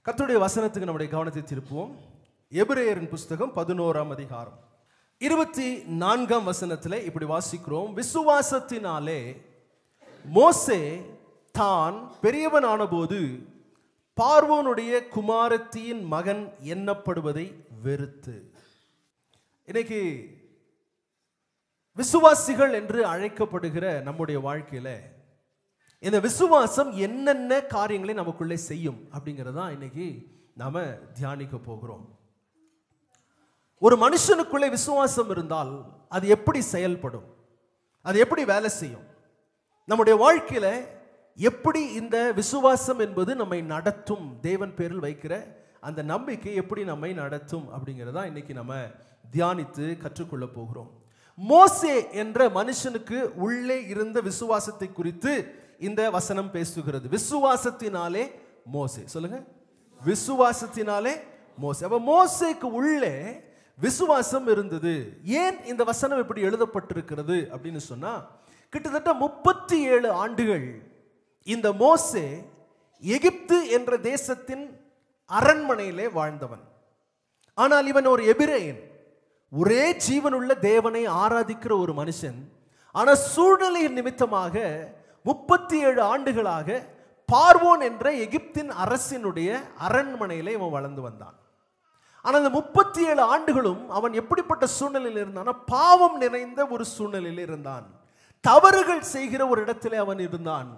கர்த்தருடைய வசனத்துக்கு நம்முடைய கவனத்தை திருப்புவோம். எபிரேயரின் புஸ்தகம் 11ஆம் அதிகாரம் 24ஆம் வசனத்திலே இப்படி வாசிக்கிறோம். விசுவாசத்தினாலே மோசே தான் பெரியவனான போது பார்வோனுடைய குமாரத்தியின் மகன் எண்ணப்படுவதை வெறுத்து. இன்னைக்கு விசுவாசிகள் என்று அழைக்கப்படுகிற நம்முடைய வாழ்க்கையில இந்த விசுவாசம் என்னென்ன காரியங்களை நமக்குள்ளே செய்யும் அப்படிங்கிறதா இன்னைக்கு நாம தியானிக்க போகிறோம். ஒரு மனுஷனுக்குள்ளே விசுவாசம் இருந்தால் அது எப்படி செயல்படும், அது எப்படி வேலை செய்யும், நம்முடைய வாழ்க்கையில எப்படி இந்த விசுவாசம் என்பது நம்மை நடத்தும், தேவன் பேரில் வைக்கிற அந்த நம்பிக்கை எப்படி நம்மை நடத்தும் அப்படிங்கிறதா இன்னைக்கு நம்ம தியானித்து கற்றுக்கொள்ள போகிறோம். மோசே என்ற மனுஷனுக்கு உள்ளே இருந்த விசுவாசத்தை குறித்து இந்த வசனம் பேசுகிறது. விசுவாசத்தினாலே மோசே, சொல்லுங்க, விசுவாசத்தினாலே மோசே. அப்ப மோசேக்கு உள்ளே விசுவாசம் இருந்தது. ஏன் இந்த வசனம் இப்படி எழுதப்பட்டிருக்கிறது அப்படின்னு சொன்னா, கிட்டத்தட்ட 37 ஆண்டுகள் இந்த மோசே எகிப்து என்ற தேசத்தின் அரண்மனையிலே வாழ்ந்தவன். ஆனால் இவன் ஒரு எபிரேயன், ஒரே ஜீவனுள்ள தேவனை ஆராதிக்கிற ஒரு மனுஷன். ஆனால் சூழ்நிலையின் நிமித்தமாக 37 ஆண்டுகளாக பார்வோன் என்ற எகிப்தின் அரசினுடைய அரண்மனையிலே இவன் வளர்ந்து வந்தான். ஆனால் அந்த 37 ஆண்டுகளும் அவன் எப்படிப்பட்ட சூழ்நிலையில் இருந்தான்? பாவம் நிறைந்த ஒரு சூழ்நிலையில் இருந்தான். தவறுகள் செய்கிற ஒரு இடத்திலே அவன் இருந்தான்.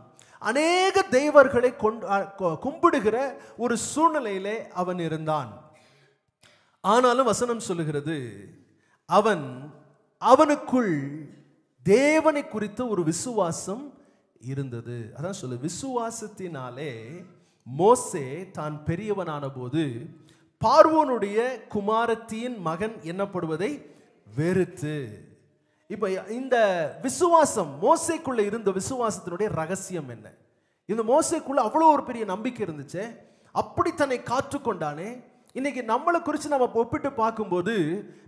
அநேக தெய்வர்களை கும்பிடுகிற ஒரு சூழ்நிலையிலே அவன் இருந்தான். ஆனாலும் வசனம் சொல்லுகிறது, அவனுக்குள் தேவனை குறித்த ஒரு விசுவாசம் இருந்தது. அதான் சொல்லு, விசுவாசத்தினாலே மோசே தான் பெரியவனான போது பார்வோனுடைய குமாரத்தியின் மகன் எண்ணப்படுவதை வெறுத்து. இப்ப இந்த விசுவாசம், மோசேக்குள்ள இருந்த விசுவாசத்தினுடைய ரகசியம் என்ன? இந்த மோசேக்குள்ள அவ்வளோ ஒரு பெரிய நம்பிக்கை இருந்துச்சு, அப்படி தன்னை காற்றுக்கொண்டானே. இன்னைக்கு நம்மளை குறித்து நம்ம ஒப்பிட்டு பார்க்கும்போது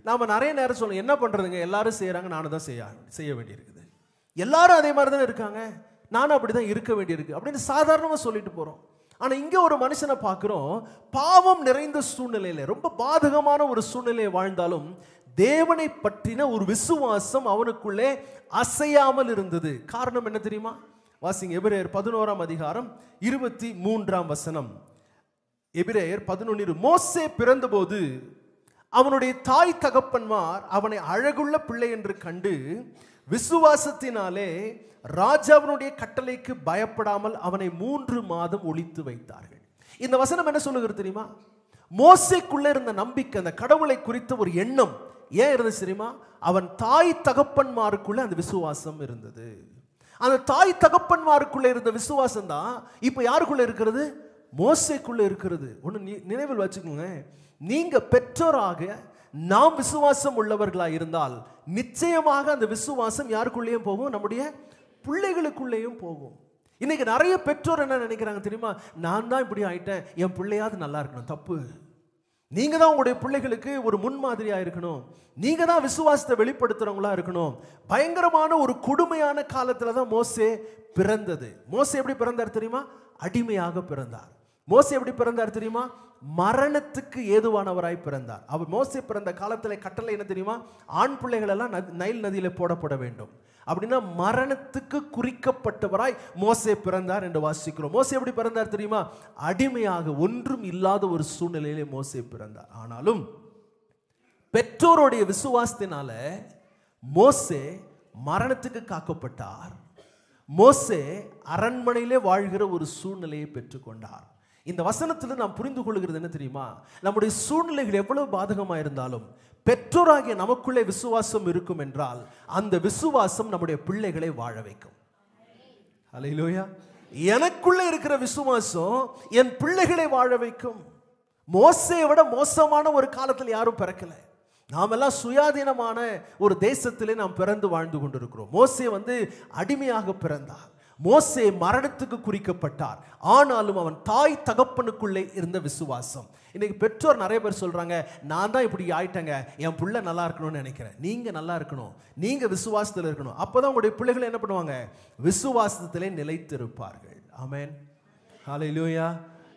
நாம நிறைய நேரம் சொல்லணும், என்ன பண்றதுங்க, எல்லாரும் செய்யறாங்க, நானும் தான் செய்ய வேண்டியிருக்குது, எல்லாரும் அதே மாதிரி தான் இருக்காங்க, நானும் அப்படிதான் இருக்க வேண்டியிருக்கு அப்படின்னு சாதாரணமாக சொல்லிட்டு போறோம். ஆனா இங்க ஒரு மனுஷனை பார்க்கிறோம், பாவம் நிறைந்த சூழ்நிலையில, ரொம்ப பாதகமான ஒரு சூழ்நிலையை வாழ்ந்தாலும் தேவனை பற்றின ஒரு விசுவாசம் அவனுக்குள்ளே அசையாமல் இருந்தது. காரணம் என்ன தெரியுமா? வாசிங்க, எபிரேயர் 11ஆம் அதிகாரம் 23ஆம் வசனம். எபிரேயர் 11. மோசே பிறந்தபோது அவனுடைய தாய் தகப்பன்மார் அவனை அழகுள்ள பிள்ளை என்று கண்டு விசுவாசத்தினாலே ராஜாவினுடைய கட்டளைக்கு பயப்படாமல் அவனை 3 மாதம் ஒளித்து வைத்தார்கள். இந்த வசனம் என்ன சொல்லுகிறது தெரியுமா? மோசேக்குள்ள இருந்த நம்பிக்கை, அந்த கடவுளை குறித்த ஒரு எண்ணம் ஏன் இருந்துச்சு தெரியுமா? அவன் தாய் தகப்பன்மாருக்குள்ள அந்த விசுவாசம் இருந்தது. அந்த தாய் தகப்பன்மாருக்குள்ள இருந்த விசுவாசம் தான் இப்ப யாருக்குள்ள இருக்கிறது? மோசேக்குள்ள இருக்கிறது. ஒன்று நினைவில் வச்சுக்கோங்க, நீங்க பெற்றோராக நாம் விசுவாசம் உள்ளவர்களாக இருந்தால் நிச்சயமாக அந்த விசுவாசம் யாருக்குள்ளேயும் போகும்? நம்முடைய பிள்ளைகளுக்குள்ளேயும் போகும். இன்னைக்கு நிறைய பெற்றோர் என்ன நினைக்கிறாங்க தெரியுமா? நான் தான் இப்படி ஆயிட்டேன், என் பிள்ளையாவது நல்லா இருக்கணும். தப்பு. நீங்க தான் உங்களுடைய பிள்ளைகளுக்கு ஒரு முன்மாதிரியா இருக்கணும். நீங்க தான் விசுவாசத்தை வெளிப்படுத்துறவங்களா இருக்கணும். பயங்கரமான ஒரு கொடுமையான காலத்துல தான் மோசே பிறந்தது. மோசே எப்படி பிறந்தார் தெரியுமா? அடிமையாக பிறந்தார். மோசே எப்படி பிறந்தார் தெரியுமா? மரணத்துக்கு ஏதுவானவராய் பிறந்தார். அவர் மோசே பிறந்த காலத்தில் கட்டளை என்ன தெரியுமா? ஆண் பிள்ளைகள் எல்லாம் நைல் நதியில போடப்பட வேண்டும். அப்படின்னா மரணத்துக்கு குறிக்கப்பட்டவராய் மோசே பிறந்தார் என்று வாசிக்கிறோம். மோசே எப்படி பிறந்தார் தெரியுமா? அடிமையாக, ஒன்றும் இல்லாத ஒரு சூழ்நிலையிலே மோசே பிறந்தார். ஆனாலும் பெற்றோருடைய விசுவாசத்தினால மோசே மரணத்துக்கு காக்கப்பட்டார். மோசே அரண்மனையிலே வாழ்கிற ஒரு சூழ்நிலையை பெற்றுக்கொண்டார். இந்த வசனத்தில் நாம் புரிந்து கொள்கிறது என்ன தெரியுமா? நம்முடைய சூழ்நிலைகள் எவ்வளவு பாதகமாக இருந்தாலும் பெற்றோராகிய நமக்குள்ளே விசுவாசம் இருக்கும் என்றால் அந்த விசுவாசம் நம்முடைய பிள்ளைகளை வாழ வைக்கும். அல்லேலூயா. எனக்குள்ளே இருக்கிற விசுவாசம் என் பிள்ளைகளை வாழ வைக்கும். மோசேயை விட மோசமான ஒரு காலத்தில் யாரும் பிறக்கல. நாம் எல்லாம் சுயாதீனமான ஒரு தேசத்திலே நாம் பிறந்து வாழ்ந்து கொண்டிருக்கிறோம். மோசே அடிமையாக பிறந்தார். மோசே மரணத்துக்கு குறிக்கப்பட்டார். ஆனாலும் அவன் தாய் தகப்பனுக்குள்ளே இருந்த விசுவாசம். இன்னைக்கு பெற்றோர் நிறைய பேர் சொல்றாங்க, நான் தான் இப்படி ஆயிட்டேங்க, என் பிள்ளை நல்லா இருக்கணும்னு நினைக்கிறேன். நீங்க நல்லா இருக்கணும், நீங்க விசுவாசத்தில் இருக்கணும். அப்பதான் உங்களுடைய பிள்ளைகளை என்ன பண்ணுவாங்க? விசுவாசத்திலே நிலைத்திருப்பார்கள். ஆமென், ஹல்லேலூயா.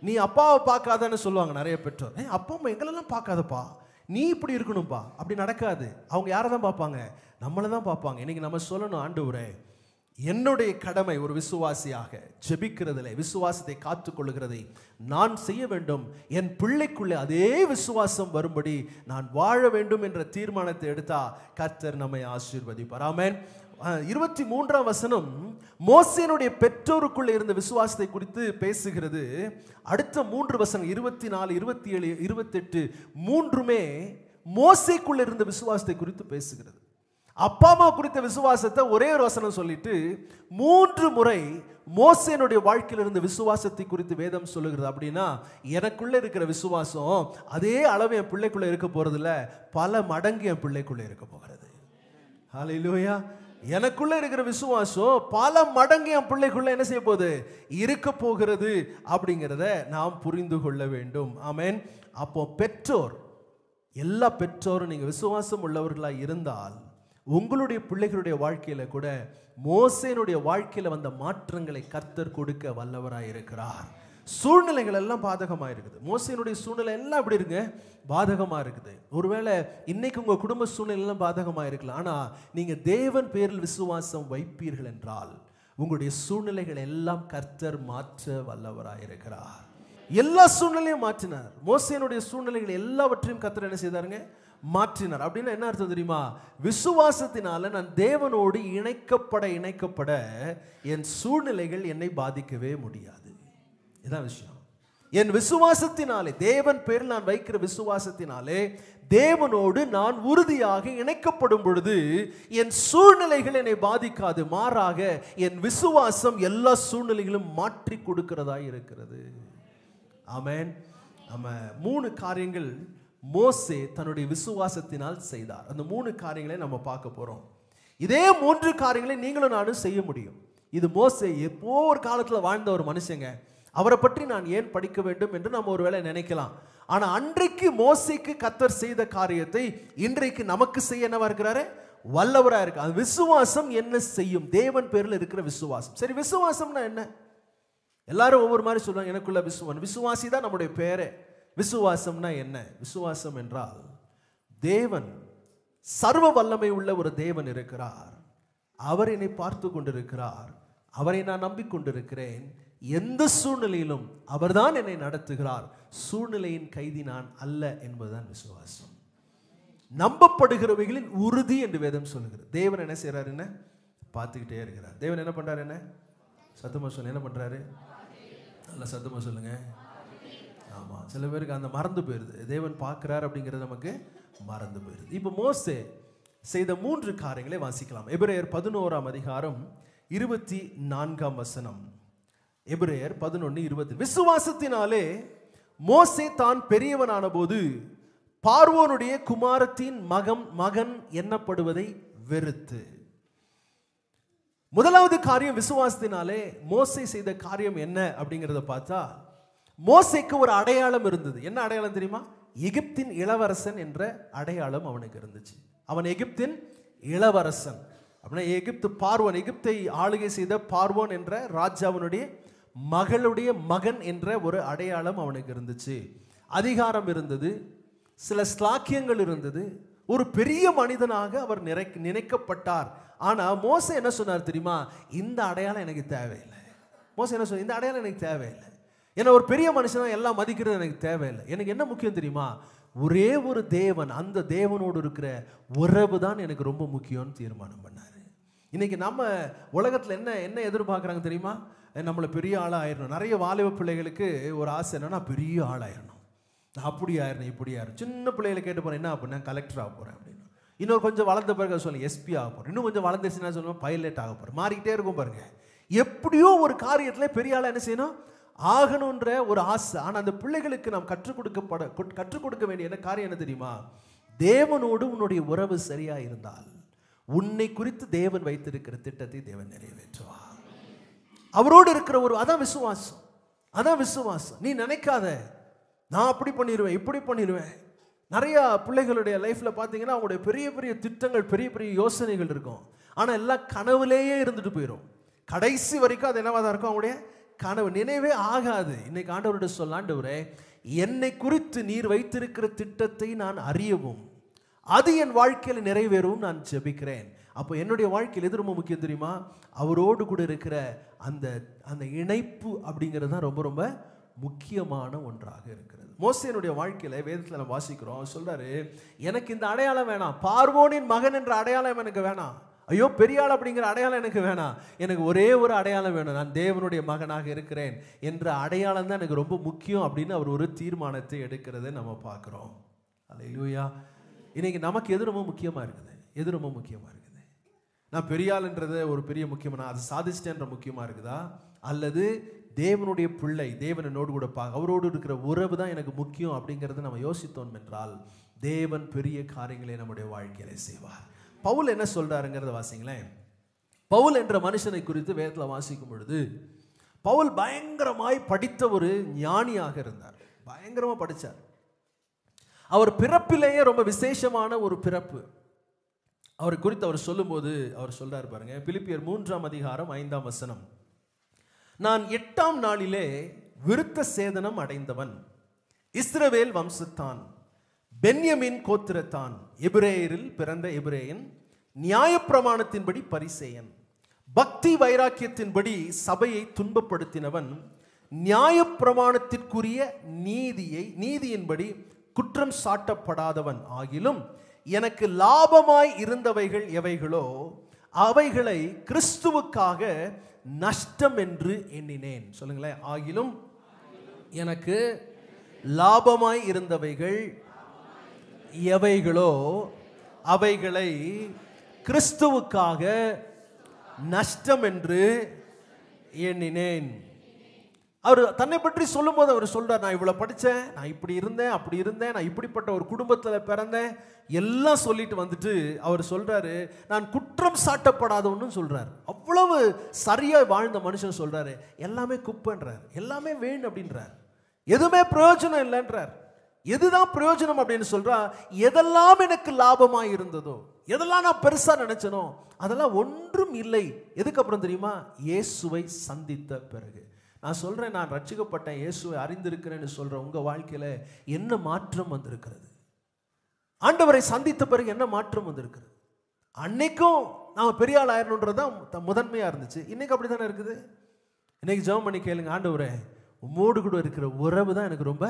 நீ அப்பாவை பார்க்காதன்னு சொல்லுவாங்க நிறைய பெற்றோர். அப்பா அம்மா எங்களெல்லாம் பார்க்காதப்பா, நீ இப்படி இருக்கணும்ப்பா. அப்படி நடக்காது. அவங்க யாரை தான் பார்ப்பாங்க? நம்மளை தான் பார்ப்பாங்க. இன்னைக்கு நம்ம சொல்லணும், ஆண்டவரே என்னுடைய கடமை ஒரு விசுவாசியாக ஜெபிக்கிறதிலே, விசுவாசத்தை காத்துக்கொள்ளுகிறதை நான் செய்ய வேண்டும். என் பிள்ளைக்குள்ளே அதே விசுவாசம் வரும்படி நான் வாழ வேண்டும் என்ற தீர்மானத்தை எடுத்தா கர்த்தர் நம்மை ஆசீர்வதிப்பார். ஆமென். 23ஆம் வசனம் மோசேனுடைய பெற்றோருக்குள்ள இருந்த விசுவாசத்தை குறித்து பேசுகிறது. அடுத்த 3 வசனம் 24, 27, 28 மூன்றுமே மோசேக்குள்ள இருந்த விசுவாசத்தை குறித்து பேசுகிறது. அப்பா அம்மா குறித்த விசுவாசத்தை ஒரே ஒரு வசனம் சொல்லிட்டு 3 முறை மோசேனுடைய வாழ்க்கையில் இருந்த விசுவாசத்தை குறித்து வேதம் சொல்லுகிறது. அப்படின்னா எனக்குள்ள இருக்கிற விசுவாசம் அதே அளவு என் பிள்ளைக்குள்ள இருக்க போறது இல்ல, பல மடங்கு என் பிள்ளைக்குள்ள இருக்க போகிறது. ஹல்லேலூயா. எனக்குள்ள இருக்கிற விசுவாசம் பல மடங்கு என் பிள்ளைக்குள்ள என்ன செய்ய போகுது? இருக்க போகிறது அப்படிங்கிறத நாம் புரிந்து கொள்ள வேண்டும். ஆமென். அப்போ பெற்றோர், எல்லா பெற்றோரும் நீங்க விசுவாசம் உள்ளவர்களாக இருந்தால் உங்களுடைய பிள்ளைகளுடைய வாழ்க்கையில கூட மோசேனுடைய வாழ்க்கையில வந்த மாற்றங்களை கர்த்தர் கொடுக்க வல்லவராய் இருக்கிறார். சூழ்நிலைகள் எல்லாம் பாதகமா இருக்குது. மோசேனுடைய சூழ்நிலை எல்லாம் எப்படி இருக்கு? பாதகமா இருக்குது. ஒருவேளை இன்னைக்கு உங்க குடும்ப சூழ்நிலை எல்லாம் பாதகமா இருக்கலாம். ஆனா நீங்க தேவன் பேரில் விசுவாசம் வைப்பீர்கள் என்றால் உங்களுடைய சூழ்நிலைகள் எல்லாம் கர்த்தர் மாற்ற வல்லவராய் இருக்கிறார். எல்லா சூழ்நிலையும் மாற்றினார். மோசேனுடைய சூழ்நிலைகள் எல்லாவற்றையும் கர்த்தர் என்ன செய்தாருங்க? மாற்றினார். அப்படின்னா என்ன அர்த்தம் தெரியுமா? விசுவாசத்தினால நான் தேவனோடு இணைக்கப்பட என் சூழ்நிலைகள் என்னை பாதிக்கவே முடியாது. இதான் விஷயம். என் விசுவாசத்தினாலே, தேவன் பேரில் நான் வைக்கிற விசுவாசத்தினாலே தேவனோடு நான் உறுதியாக இணைக்கப்படும் பொழுது என் சூழ்நிலைகள் என்னை பாதிக்காது. மாறாக என் விசுவாசம் எல்லா சூழ்நிலைகளும் மாற்றி கொடுக்கிறதா இருக்கிறது. ஆமென். நம்ம 3 காரியங்கள் மோசே தன்னுடைய விசுவாசத்தினால் செய்தார். அந்த 3 காரியங்களை நம்ம பார்க்க போறோம். இதே 3 காரியங்களை நீங்களும் நானும் செய்ய முடியும். இது மோசே எப்போ ஒரு காலத்தில் வாழ்ந்த ஒரு மனுஷங்க. அவரை பற்றி நான் ஏன் படிக்க வேண்டும் என்று நம்ம ஒருவேளை நினைக்கலாம். ஆனா அன்றைக்கு மோசேக்கு கர்த்தர் செய்த காரியத்தை இன்றைக்கு நமக்கு செய்ய என்னவா இருக்கிறாரு? வல்லவரா இருக்கு. அது விசுவாசம் என்ன செய்யும்? தேவன் பேரில் இருக்கிற விசுவாசம். சரி, விசுவாசம்னா என்ன? எல்லாரும் ஒவ்வொரு மாதிரி சொல்லுவாங்க. எனக்குள்ள விசுவாசி தான் நம்முடைய பேரே. விசுவாசம்னா என்ன? விசுவாசம் என்றால் தேவன், சர்வ வல்லமை உள்ள ஒரு தேவன் இருக்கிறார். அவர் என்னை பார்த்து கொண்டிருக்கிறார். அவரை நான் நம்பிக்கொண்டிருக்கிறேன். எந்த சூழ்நிலையிலும் அவர்தான் என்னை நடத்துகிறார். சூழ்நிலையின் கைதி நான் அல்ல என்பதுதான் விசுவாசம். நம்பப்படுகிறவைகளின் உறுதி என்று வேதம் சொல்லுகிறது. தேவன் என்ன செய்யறாரு? என்ன பார்த்துக்கிட்டே இருக்கிறார். தேவன் என்ன பண்றாரு? என்ன சத்தமா சொல்லுங்க. என்ன பண்றாரு? நல்ல சத்தமா சொல்லுங்க. ஆமா, சில பேருக்கு அந்த மறந்து போயிருது. தேவன் பார்க்கிறார் அப்படிங்கிறது நமக்கு மறந்து போயிருது. இப்போ மோசே செய்த 3 காரியங்களை வாசிக்கலாம். எபிரேயர் 11ஆம் அதிகாரம் 24ஆம் வசனம். எபிரேயர் 11:20. விசுவாசத்தினாலே மோசே தான் பெரியவனான போது பார்வோனுடைய குமாரத்தின் மகன் எண்ணப்படுவதை வெறுத்து. முதலாவது காரியம் விசுவாசத்தினாலே மோசே செய்த காரியம் என்ன அப்படிங்கிறத பார்த்தா, மோசேக்கு ஒரு அடையாளம் இருந்தது. என்ன அடையாளம் தெரியுமா? எகிப்தின் இளவரசன் என்ற அடையாளம் அவனுக்கு இருந்துச்சு. அவன் எகிப்தின் இளவரசன். அப்படின்னா எகிப்து பார்வோன், எகிப்தை ஆளுகை செய்த பார்வோன் என்ற ராஜாவினுடைய மகளுடைய மகன் என்ற ஒரு அடையாளம் அவனுக்கு இருந்துச்சு. அதிகாரம் இருந்தது, சில ஸ்லாக்கியங்கள் இருந்தது. ஒரு பெரிய மனிதனாக அவர் நினைக்கப்பட்டார். ஆனா மோசே என்ன சொன்னார் தெரியுமா? இந்த அடையாளம் எனக்கு தேவையில்லை. மோசே என்ன சொன்னார்? இந்த அடையாளம் எனக்கு தேவையில்லை. ஏன்னா ஒரு பெரிய மனுஷனா எல்லாம் மதிக்கிறது எனக்கு தேவையில்லை. எனக்கு என்ன முக்கியம் தெரியுமா? ஒரே ஒரு தேவன், அந்த தேவனோடு இருக்கிற உறவு தான் எனக்கு ரொம்ப முக்கியம்னு தீர்மானம் பண்ணாரு. இன்னைக்கு நம்ம உலகத்துல என்ன எதிர்பார்க்குறாங்க தெரியுமா? நம்மளை பெரிய ஆளாக ஆயிடணும். நிறைய வாலிப பிள்ளைகளுக்கு ஒரு ஆசை என்னன்னா, பெரிய ஆளாயிடணும், நான் அப்படி ஆயிடணும், இப்படி ஆயிரும். சின்ன பிள்ளைகளை கேட்டு போறேன், என்ன அப்படின்னா கலெக்டர் ஆக போறேன் அப்படின்னு. இன்னொரு கொஞ்சம் வளர்ந்த பிறகு சொல்லுங்க எஸ்பி ஆக போறேன். இன்னும் கொஞ்சம் வளர்ந்துச்சுன்னா சொல்லுவோம் பைலட் ஆக போறேன். மாறிக்கிட்டே இருக்கும் பாருங்க. எப்படியோ ஒரு காரியத்துல பெரிய ஆளா என்ன செய்யணும்? ஆகணுன்ற ஒரு ஆசை. ஆனா அந்த பிள்ளைகளுக்கு நாம் கற்றுக் கொடுக்க வேண்டிய என்ன காரியம் என்ன தெரியுமா? தேவனோடு உன்னுடைய உறவு சரியா இருந்தால் உன்னை குறித்து தேவன் வைத்திருக்கிற திட்டத்தை தேவன் நிறைவேற்றுவார். அவரோடு இருக்கிற ஒரு, அதான் விசுவாசம். அதான் விசுவாசம். நீ நினைக்காத நான் அப்படி பண்ணிடுவேன், இப்படி பண்ணிடுவேன். நிறைய பிள்ளைகளுடைய லைஃப்ல பார்த்தீங்கன்னா அவங்களுடைய பெரிய பெரிய திட்டங்கள், பெரிய பெரிய யோசனைகள் இருக்கும். ஆனால் எல்லாம் கனவுலேயே இருந்துட்டு போயிடும். கடைசி வரைக்கும் அது என்னவா தான் இருக்கும்? அவங்களுடைய கனவு நினைவே ஆகாது. இன்னைக்கு ஆண்டவரோட சொல்ல, ஆண்டவரே என்னை குறித்து நீர் வைத்திருக்கிற திட்டத்தை நான் அறியவும் அது என் வாழ்க்கையில் நிறைவேறவும் நான் ஜெபிக்கிறேன். அப்போ என்னுடைய வாழ்க்கையில் எது ரொம்ப முக்கியம் தெரியுமா? அவரோடு கூட இருக்கிற அந்த அந்த இணைப்பு அப்படிங்கிறது தான் ரொம்ப ரொம்ப முக்கியமான ஒன்றாக இருக்கிறது. மோசேனுடைய வாழ்க்கையில் வேதத்தில் நம்ம வாசிக்கிறோம். அவர் சொல்றாரு, எனக்கு இந்த அடையாளம் வேணாம், பார்வோனின் மகன் என்ற அடையாளம் எனக்கு வேணாம், ஐயோ பெரியாள் அப்படிங்கிற அடையாளம் எனக்கு வேணாம், எனக்கு ஒரே ஒரு அடையாளம் வேணும், நான் தேவனுடைய மகனாக இருக்கிறேன் என்ற அடையாளம் தான் எனக்கு ரொம்ப முக்கியம் அப்படின்னு அவர் ஒரு தீர்மானத்தை எடுக்கிறத நம்ம பார்க்குறோம். அல்லேலூயா. இன்னைக்கு நமக்கு எது ரொம்ப முக்கியமாக இருக்குது? எது ரொம்ப முக்கியமாக இருக்குது? நான் பெரியாள்ன்றது ஒரு பெரிய முக்கியமான அது சாதிச்சிட்டேன்ற முக்கியமாக இருக்குதா, அல்லது தேவனுடைய பிள்ளை தேவன் என்னோடு கூட அவரோடு இருக்கிற உறவு தான் எனக்கு முக்கியம் அப்படிங்கிறத நம்ம யோசித்தோம் என்றால் தேவன் பெரிய காரியங்களை நம்முடைய வாழ்க்கையில செய்வார். பவுல் என்ன சொல்றாருங்கிறத வாசிங்களேன். பவுல் என்ற மனுஷனை குறித்து வேதத்தில் வாசிக்கும் பொழுது, பவுல் பயங்கரமாய் படித்த ஒரு ஞானியாக இருந்தார். பயங்கரமா படித்தார். அவர் பிறப்பிலேயே ரொம்ப விசேஷமான ஒரு பிறப்பு. அவர் குறித்து அவர் சொல்லும்போது அவர் சொல்றாரு பாருங்க, பிலிப்பியர் 3ஆம் அதிகாரம் 5ஆம் வசனம். நான் 8ஆம் நாளிலே விருத்த சேதனம் அடைந்தவன், இஸ்ரவேல் வம்சத்தான், பென்யமின் கோத்திரத்தான், எபிரேயரில் பிறந்த எபிரேயன், நியாயப்பிரமாணத்தின்படி பரிசேயன், பக்தி வைராக்கியத்தின்படி சபையை துன்பப்படுத்தினவன், நியாயப்பிரமாணத்திற்குரிய நீதியின்படி குற்றம் சாட்டப்படாதவன் ஆகிலும் எனக்கு லாபமாய் இருந்தவைகள் எவைகளோ அவைகளை கிறிஸ்துவுக்காக நஷ்டம் என்று எண்ணினேன். சொல்லுங்களேன். ஆகிலும் எனக்கு லாபமாய் இருந்தவைகள் எவைகளோ அவைகளை கிறிஸ்துவுக்காக நஷ்டம் என்று எண்ணினேன். அவர் தன்னை பற்றி சொல்லும் போது அவர் சொல்றார், நான் இவ்வளவு படித்தேன், நான் இப்படி இருந்தேன், அப்படி இருந்தேன், நான் இப்படிப்பட்ட ஒரு குடும்பத்தில் பிறந்தேன், எல்லாம் சொல்லிட்டு வந்துட்டு அவர் சொல்றாரு, நான் குற்றம் சாட்டப்படாதவன்னு சொல்றாரு. அவ்வளவு சரியா வாழ்ந்த மனுஷன் சொல்றாரு, எல்லாமே குப்பைன்றார், எல்லாமே வேணும் அப்படின்றார், எதுவுமே பிரயோஜனம் இல்லைன்றார். எதுதான் பிரயோஜனம் அப்படின்னு சொல்றா, எதெல்லாம் எனக்கு லாபமாக இருந்ததோ, எதெல்லாம் நான் பெருசா நினைச்சனோ அதெல்லாம் ஒன்றும் இல்லை. எதுக்கு அப்புறம் தெரியுமா? இயேசுவை சந்தித்த பிறகு. நான் சொல்றேன், நான் ரட்சிக்கப்பட்டேன், இயேசுவை அறிந்திருக்கிறேன்னு சொல்றேன். உங்க வாழ்க்கையில என்ன மாற்றம் வந்திருக்கிறது? ஆண்டவரை சந்தித்த பிறகு என்ன மாற்றம் வந்திருக்கிறது? அன்னைக்கும் நாம பெரிய ஆள் ஆயிரணுன்றதுதான் முதன்மையா இருந்துச்சு. இன்னைக்கு அப்படித்தானே இருக்குது. இன்னைக்கு ஜெபம் பண்ணி கேளுங்க, ஆண்டவரே உம்மோடு கூட இருக்கிற உறவு தான் எனக்கு ரொம்ப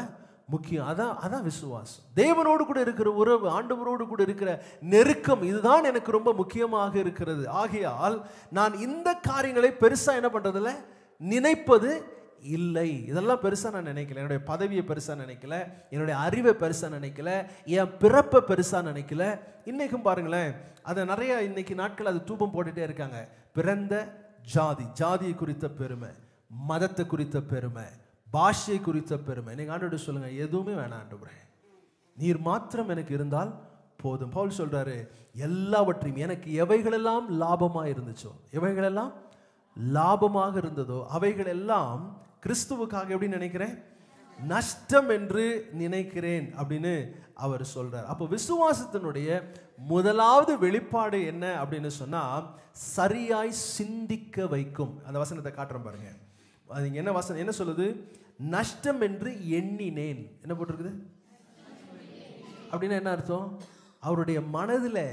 முக்கியம். அதான் விசுவாசம். தேவனோடு கூட இருக்கிற உறவு, ஆண்டவரோடு கூட இருக்கிற நெருக்கம், இதுதான் எனக்கு ரொம்ப முக்கியமாக இருக்கிறது. ஆகையால் நான் இந்த காரியங்களை பெருசா என்ன பண்றதில்ல, நினைப்பது இல்லை. இதெல்லாம் பெருசா நான் நினைக்கல. என்னுடைய பதவியை பெருசா நினைக்கல, என்னுடைய அறிவை பெருசா நினைக்கல, என் பிறப்பை பெருசா நினைக்கல. இன்னைக்கும் பாருங்களேன், அதை நிறைய இன்னைக்கு நாட்கள் அது தூபம் போட்டுட்டே இருக்காங்க. பிறந்த ஜாதியை குறித்த பெருமை, மதத்தை குறித்த பெருமை, பாஷை குறித்த பெருமை. நீங்க ஆண்டவரே சொல்லுங்க, எதுவுமே வேணாம் ஆண்டவரே, நீர் மாத்திரம் எனக்கு இருந்தால் போதும். பவுல் சொல்றாரு, எல்லாவற்றையும் எனக்கு எவைகளெல்லாம் லாபமா இருந்துச்சோ, எவைகளெல்லாம் லாபமாக இருந்ததோ அவைகள் எல்லாம் கிறிஸ்துவுக்காக எப்படி நினைக்கிறேன், நஷ்டம் என்று நினைக்கிறேன் அப்படின்னு அவர் சொல்றார். அப்போ விசுவாசத்தினுடைய முதலாவது வெளிப்பாடு என்ன அப்படின்னு சொன்னா, சரியாய் சிந்திக்க வைக்கும். அந்த வசனத்தை காட்டுறேன் பாருங்க. அது என்ன வசனம் என்ன சொல்லுது? நஷ்டம் என்று எண்ணினேன். என்ன போட்டிருக்குது அப்படின்னா என்ன அர்த்தம்? அவருடைய மனதில்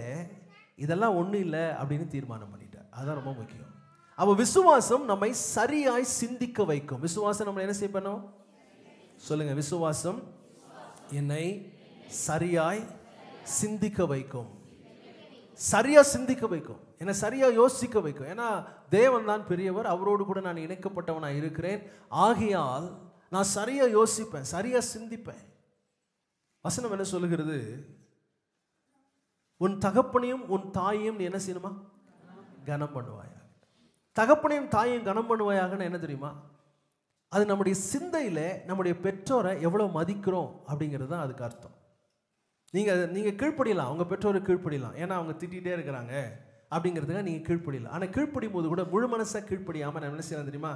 இதெல்லாம் ஒன்றும் இல்லை அப்படின்னு தீர்மானம் பண்ணிட்டார். அதுதான் ரொம்ப முக்கியம். அப்போ விசுவாசம் நம்மை சரியாய் சிந்திக்க வைக்கும். விசுவாசம் நம்மளை என்ன செய்ய பண்ணும்? சொல்லுங்க. விசுவாசம் என்னை சரியாய் சிந்திக்க வைக்கும். சரியா சிந்திக்க வைக்கும், என்னை சரியா யோசிக்க வைக்கும். ஏன்னா தேவன் தான் பெரியவர், அவரோடு கூட நான் இணைக்கப்பட்டவனாக இருக்கிறேன். ஆகையால் நான் சரியா யோசிப்பேன், சரியா சிந்திப்பேன். வசனம் என்ன சொல்லுகிறது? உன் தகப்பனையும் உன் தாயையும் நீ என்ன செய்யணுமா? கனம் பண்ணுவாயா. தகப்பனையும் தாயையும் கனம் பண்ணுவாயாகன்னு என்ன தெரியுமா? அது நம்முடைய சிந்தையில் நம்முடைய பெற்றோரை எவ்வளோ மதிக்கிறோம் அப்படிங்கிறது தான் அதுக்கு அர்த்தம். நீங்கள் கீழ்ப்படியலாம், அவங்க பெற்றோரை கீழ்ப்படியலாம், ஏன்னா அவங்க திட்டிகிட்டே இருக்கிறாங்க அப்படிங்கிறதுக்காக நீங்கள் கீழ்ப்படியலாம். ஆனால் கீழ்ப்படியும் போது கூட முழு மனசாக கீழ்ப்படியாமல் நான் என்ன செய்யலாம் தெரியுமா?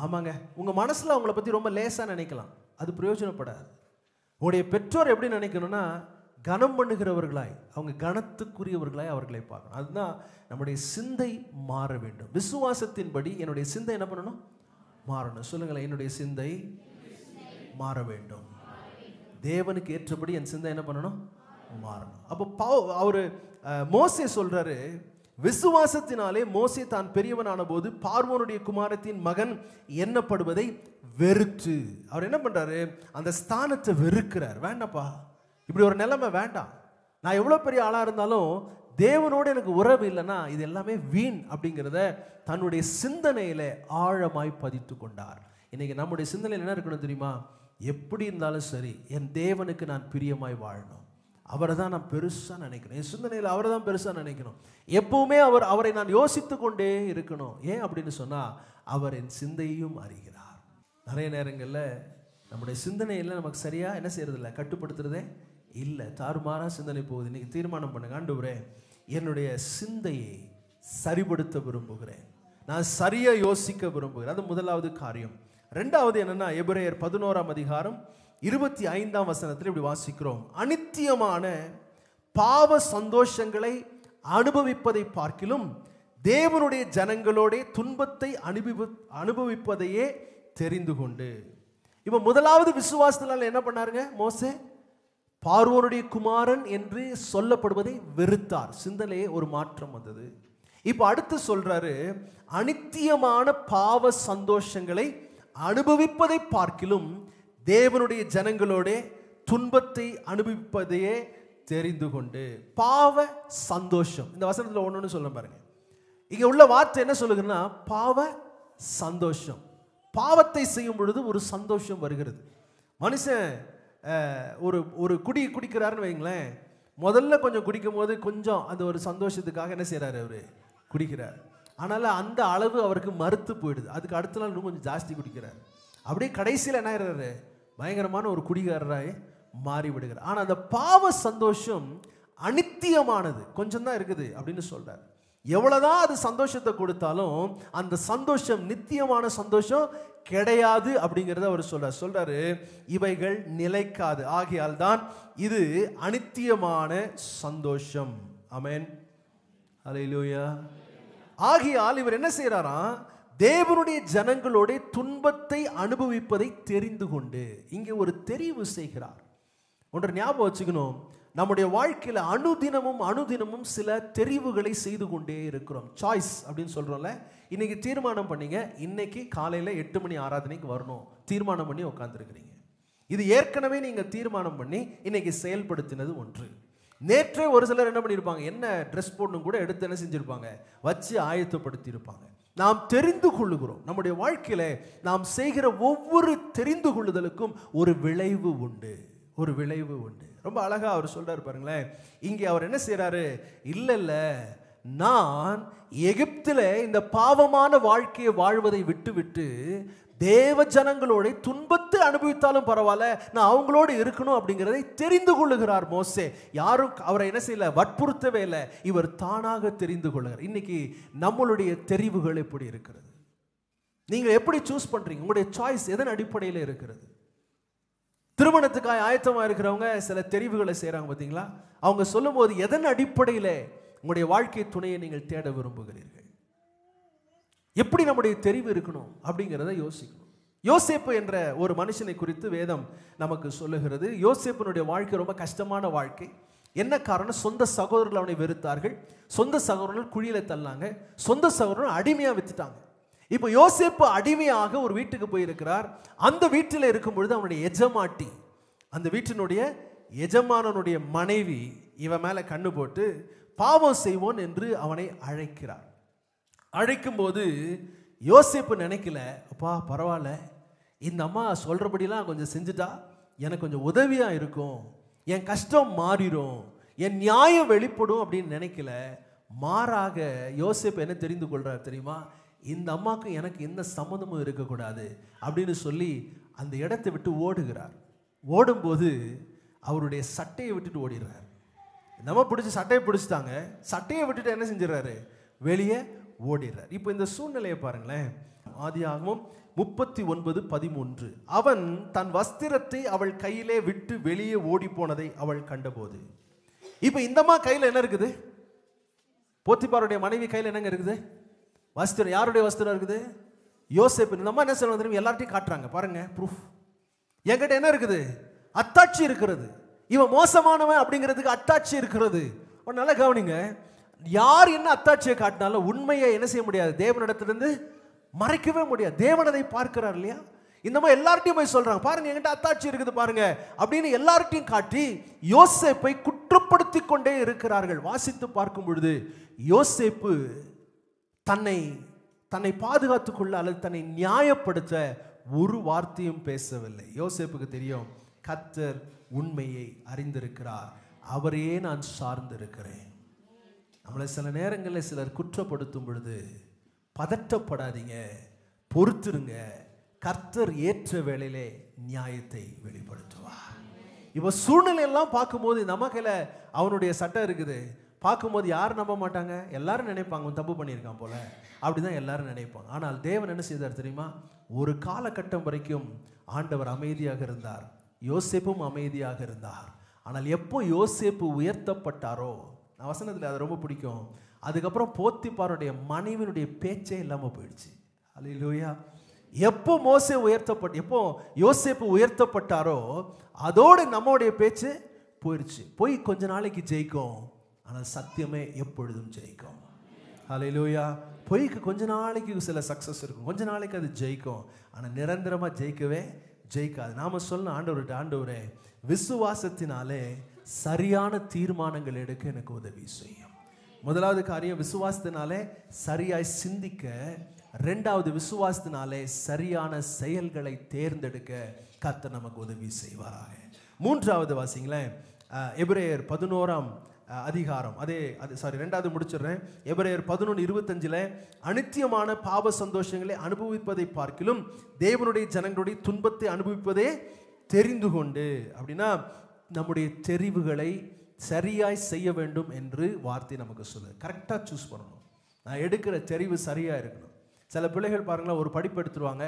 ஆமாங்க, உங்கள் மனசில் அவங்கள பற்றி ரொம்ப லேசாக நினைக்கலாம், அது பிரயோஜனப்படாது. உங்களுடைய பெற்றோர் எப்படி நினைக்கணும்னா, கனம் பண்ணுகிறவர்களாய், அவங்க கனத்துக்குரியவர்களாய் அவர்களை பார்க்கணும். அதுதான் நம்முடைய சிந்தை மாற வேண்டும். விசுவாசத்தின்படி என்னுடைய சிந்தை என்ன பண்ணணும்? மாறணும். சொல்லுங்களேன், என்னுடைய சிந்தை மாற வேண்டும். தேவனுக்கு ஏற்றபடி என் சிந்தை என்ன பண்ணணும்? மாறணும். அப்போ அவரு மோசே சொல்றாரு, விசுவாசத்தினாலே மோசே தான் பெரியவனான போது பார்வோனுடைய குமாரத்தின் மகன் எண்ணப்படுவதை வெறுத்து, அவர் என்ன பண்றாரு? அந்த ஸ்தானத்தை வெறுக்கிறார். வேண்டாப்பா, இப்படி ஒரு நிலைமை வேண்டாம். நான் எவ்வளவு பெரிய ஆளா இருந்தாலும் தேவனோடு எனக்கு உறவு இல்லைன்னா இது எல்லாமே வீண் அப்படிங்கிறத தன்னுடைய சிந்தனையில ஆழமாய் பதித்து கொண்டார். இன்னைக்கு நம்முடைய சிந்தனையில் என்ன இருக்கணும் தெரியுமா? எப்படி இருந்தாலும் சரி, என் தேவனுக்கு நான் பிரியமாய் வாழணும். அவரை தான் நான் பெருசா நினைக்கணும். என் சிந்தனையில் அவரை தான் பெருசா நினைக்கணும். எப்பவுமே அவரை நான் யோசித்து கொண்டே இருக்கணும். ஏன் அப்படின்னு சொன்னா, அவர் என் சிந்தையும் அறிகிறார். நிறைய நேரங்களில் நம்முடைய சிந்தனையில் நமக்கு சரியா என்ன செய்யறது இல்லை, கட்டுப்படுத்துறதே இல்லை. தாறுமாறா சிந்தனை போகுது. இன்னைக்கு தீர்மானம் பண்ணுங்க, ஆண்டவரே என்னுடைய சிந்தையை சரிபடுத்த விரும்புகிறேன், நான் சரியா யோசிக்க விரும்புகிறேன். அது முதலாவது காரியம். ரெண்டாவது என்னன்னா, எபிரேயர் 11ஆம் அதிகாரம் 25ஆம் வசனத்தில் இப்படி வாசிக்கிறோம், அநித்தியமான பாவ சந்தோஷங்களை அனுபவிப்பதை பார்க்கிலும் தேவனுடைய ஜனங்களோட துன்பத்தை அனுபவிப்பதையே தெரிந்து கொண்டு. இப்ப முதலாவது விசுவாசத்தினால என்ன பண்ணாருங்க மோசே? பார்வோனுடைய குமாரன் என்று சொல்லப்படுவதை வெறுத்தார். சிந்தனையே ஒரு மாற்றம் வந்தது. இப்ப அடுத்து சொல்றாரு, அநித்தியமான பாவ சந்தோஷங்களை அனுபவிப்பதை பார்க்கிலும் தேவனுடைய ஜனங்களோட துன்பத்தை அனுபவிப்பதையே தெரிந்து கொண்டு. பாவ சந்தோஷம், இந்த வசனத்துல ஒண்ணு சொல்ல பாருங்க. இங்க உள்ள வார்த்தை என்ன சொல்லுங்கன்னா, பாவ சந்தோஷம். பாவத்தை செய்யும் பொழுது ஒரு சந்தோஷம் வருகிறது. மனுஷன் ஒரு குடிக்கிறாருன்னு வைங்களேன், முதல்ல கொஞ்சம் குடிக்கும் போது கொஞ்சம் அந்த ஒரு சந்தோஷத்துக்காக என்ன செய்யறாரு, அவரு குடிக்கிறார். ஆனால அந்த அளவு அவருக்கு மறுத்து போயிடுது. அதுக்கு அடுத்த நாள் இன்னும் கொஞ்சம் ஜாஸ்தி குடிக்கிறார். அப்படியே கடைசியில் என்ன ஆயிடுறாரு, பயங்கரமான ஒரு குடிகாரராய் மாறி விடுகிறார். ஆனா அந்த பாவ சந்தோஷம் அநித்தியமானது, கொஞ்சம் தான் இருக்குது அப்படின்னு சொல்றாரு. எவ்வளவுதான் அது சந்தோஷத்தை கொடுத்தாலும் அந்த சந்தோஷம் நித்தியமான சந்தோஷம் கிடையாது அப்படிங்கிறத அவர் சொல்றாரு. இவைகள் நிலைக்காது, ஆகையால் தான் இது அநித்தியமான சந்தோஷம். ஆமென், அல்லேலூயா. ஆகையால் இவர் என்ன செய்யறாராம், தேவனுடைய ஜனங்களோட துன்பத்தை அனுபவிப்பதை தெரிந்து கொண்டு இங்கே ஒரு தெரிவு செய்கிறார். ஒன்று ஞாபகம் வச்சுக்கணும், நம்முடைய வாழ்க்கையில அனுதினமும் சில தெரிவுகளை செய்து கொண்டே இருக்கிறோம். சாய்ஸ் அப்படின்னு சொல்றோம்ல. இன்னைக்கு தீர்மானம் பண்ணீங்க, இன்னைக்கு காலையில 8 மணி ஆராதனைக்கு வரணும், தீர்மானம் பண்ணி உட்கார்ந்துருக்கிறீங்க. இது ஏற்கனவே நீங்க தீர்மானம் பண்ணி இன்னைக்கு செயல்படுத்தினது ஒன்று. நேற்றே ஒரு சிலர் என்ன பண்ணியிருப்பாங்க, என்ன ட்ரெஸ் போடணும் கூட எடுத்து என்ன செஞ்சிருப்பாங்க, வச்சு ஆயத்தப்படுத்தி இருப்பாங்க. நாம் தெரிந்து கொள்ளுகிறோம். நம்முடைய வாழ்க்கையில நாம் செய்கிற ஒவ்வொரு தெரிந்து கொள்ளுதலுக்கும் ஒரு விளைவு உண்டு, ஒரு விளைவு உண்டு. ரொம்ப அழகா அவர் சொல்றாரு பாருங்களேன். இங்கே அவர் என்ன செய்யறாரு, இல்ல நான் எகிப்தில இந்த பாவமான வாழ்க்கையை வாழ்வதை விட்டு தேவ ஜனங்களோட துன்பத்தை அனுபவித்தாலும் பரவாயில்ல, நான் அவங்களோடு இருக்கணும் அப்படிங்கிறதை தெரிந்து கொள்ளுகிறார் மோசே. யாரும் அவரை என்ன செய்யல, வற்புறுத்தவே இல்லை. இவர் தானாக தெரிந்து கொள்ளுகிறார். இன்னைக்கு நம்மளுடைய தெரிவுகள் எப்படி இருக்கிறது? நீங்க எப்படி சூஸ் பண்றீங்க? உங்களுடைய சாய்ஸ் எதன் அடிப்படையில் இருக்கிறது? திருமணத்துக்காக ஆயத்தமா இருக்கிறவங்க சில தெரிவுகளை செய்யறாங்க பார்த்தீங்களா? அவங்க சொல்லும் போது எதன் அடிப்படையில் உங்களுடைய வாழ்க்கை துணையை நீங்கள் தேட விரும்புகிறீர்கள்? எப்படி நம்முடைய தெரிவு இருக்கணும் அப்படிங்கிறத யோசிக்கணும். யோசேப்பு என்ற ஒரு மனுஷனை குறித்து வேதம் நமக்கு சொல்லுகிறது. யோசேப்பினுடைய வாழ்க்கை ரொம்ப கஷ்டமான வாழ்க்கை. என்ன காரணம்? சொந்த சகோதரர்கள் அவனை வெறுத்தார்கள், சொந்த சகோதரர்கள் குழியில தள்ளாங்க, சொந்த சகோதரர்கள் அடிமையா வித்துட்டாங்க. இப்போ யோசேப்பு அடிமையாக ஒரு வீட்டுக்கு போயிருக்கிறார். அந்த வீட்டில் இருக்கும் பொழுது அவனுடைய எஜமாட்டி, அந்த வீட்டினுடைய எஜமானனுடைய மனைவி இவன் மேல கண்ணு போட்டு பாவம் செய்வோன் என்று அவனை அழைக்கிறார். அழைக்கும் போது யோசேப்பு நினைக்கல, அப்பா பரவாயில்ல, இந்த அம்மா சொல்றபடிலாம் கொஞ்சம் செஞ்சுட்டா எனக்கு கொஞ்சம் உதவியா இருக்கும், என் கஷ்டம் மாறிடும், என் நியாயம் வெளிப்படும் அப்படின்னு நினைக்கல. மாறாக யோசேப்பு என்ன தெரிந்து கொள்றார் தெரியுமா? இந்த அம்மாவுக்கு எனக்கு எந்த சம்மந்தமும் இருக்கக்கூடாது அப்படின்னு சொல்லி அந்த இடத்தை விட்டு ஓடுகிறார். ஓடும்போது அவருடைய சட்டையை விட்டுட்டு ஓடிடுறார். நம்ம பிடிச்சி சட்டையை பிடிச்சிட்டாங்க, சட்டையை விட்டுட்டு என்ன செஞ்சிடறாரு, வெளியே ஓடிடுறார். இப்போ இந்த சூழ்நிலையை பாருங்களேன். ஆதியாகமம் 39:13, அவன் தன் வஸ்திரத்தை அவள் கையிலே விட்டு வெளியே ஓடி போனதை அவள் கண்டபோது. இப்போ இந்தம்மா கையில் என்ன இருக்குது? போத்திபாருடைய மனைவி கையில் என்னங்க இருக்குது? வஸ்திரம். யாருடைய வஸ்திரம் இருக்குது? யோசேப்பு இந்த அம்மா என்ன சொல்லுவாங்க தெரியுமா? எல்லார்ட்டையும் காட்டுறாங்க, பாருங்க ப்ரூஃப். என்கிட்ட என்ன இருக்குது? அத்தாட்சி இருக்கிறது. இவன் மோசமானவன் அப்படிங்கிறதுக்கு அத்தாட்சி இருக்கிறது. நல்லா கவனிங்க, யார் என்ன அத்தாட்சியை காட்டினாலும் உண்மையை என்ன செய்ய முடியாது, தேவனிடத்திலிருந்து மறைக்கவே முடியாது. தேவன் அதை பார்க்கிறார் இல்லையா? இந்த மாதிரி எல்லார்ட்டையும் போய் சொல்றாங்க, பாருங்க என்கிட்ட அத்தாட்சி இருக்குது பாருங்க அப்படின்னு எல்லார்ட்டையும் காட்டி யோசேப்பை குற்றப்படுத்தி கொண்டே இருக்கிறார்கள். வாசித்து பார்க்கும் பொழுது யோசேப்பு தன்னை பாதுகாத்துக் கொள்ள அல்லது தன்னை நியாயப்படுத்த ஒரு வார்த்தையும் பேசவில்லை. யோசேப்புக்கு தெரியும், கர்த்தர் உண்மையை அறிந்திருக்கிறார், அவரையே நான் சார்ந்திருக்கிறேன். நம்மளை சில நேரங்களில் சிலர் குற்றப்படுத்தும் பொழுது பதட்டப்படாதீங்க, பொறுத்துருங்க. கர்த்தர் ஏற்ற வேளையிலே நியாயத்தை வெளிப்படுத்துவார். இப்போ சூழ்நிலையெல்லாம் பார்க்கும்போது நம்ம கையில அவனுடைய சட்டம் இருக்குது, பார்க்கும்போது யாரும் நம்ப மாட்டாங்க, எல்லாரும் நினைப்பாங்க அவன் தப்பு பண்ணியிருக்கான் போல, அப்படிதான் எல்லாரும் நினைப்பாங்க. ஆனால் தேவன் என்ன செய்தார் தெரியுமா? ஒரு காலகட்டம் வரைக்கும் ஆண்டவர் அமைதியாக இருந்தார், யோசேப்பும் அமைதியாக இருந்தார். ஆனால் எப்போ யோசேப்பு உயர்த்தப்பட்டாரோ, நான் வசனத்தில் அது ரொம்ப பிடிக்கும், அதுக்கப்புறம் போத்திபாருடைய மனைவியினுடைய பேச்சே இல்லாமல் போயிடுச்சு. அல்லேலூயா. எப்போ எப்போ யோசேப்பு உயர்த்தப்பட்டாரோ அதோடு நம்மளுடைய பேச்சு போயிடுச்சு. போய் கொஞ்ச நாளைக்கு ஜெயிக்கும், ஆனால் சத்தியமே எப்பொழுதும் ஜெயிக்கும். அல்லேலூயா. பொய்க்கு கொஞ்ச நாளைக்கு சில சக்சஸ் இருக்கும், கொஞ்ச நாளைக்கு அது ஜெயிக்கும், ஆனால் நிரந்தரமாக ஜெயிக்காது. நாம சொல்லணும் ஆண்டவர்கிட்ட, ஆண்டவரே விசுவாசத்தினாலே சரியான தீர்மானங்கள் எடுக்க எனக்கு உதவி செய்யும். முதலாவது காரியம் விசுவாசத்தினாலே சரியாய் சிந்திக்க, ரெண்டாவது விசுவாசத்தினாலே சரியான செயல்களை தேர்ந்தெடுக்க கர்த்தர் நமக்கு உதவி செய்வாராக. மூன்றாவது வாசிங்களேன், எபிரேயர் 11ஆம் அதிகாரம், ரெண்டாவது முடிச்சிடுறேன். எபிரேயர் 11:25 அனித்தியமான பாவ சந்தோஷங்களை அனுபவிப்பதை பார்க்கிலும் தேவனுடைய ஜனங்களுடைய துன்பத்தை அனுபவிப்பதே தெரிந்து கொண்டு, அப்படின்னா நம்முடைய தெரிவுகளை சரியாய் செய்ய வேண்டும் என்று வார்த்தை நமக்கு சொல்லுது. கரெக்டாக சூஸ் பண்ணணும். நான் எடுக்கிற தெரிவு சரியாக இருக்கணும். சில பிள்ளைகள் பாருங்களேன், ஒரு படிப்பு எடுத்துருவாங்க,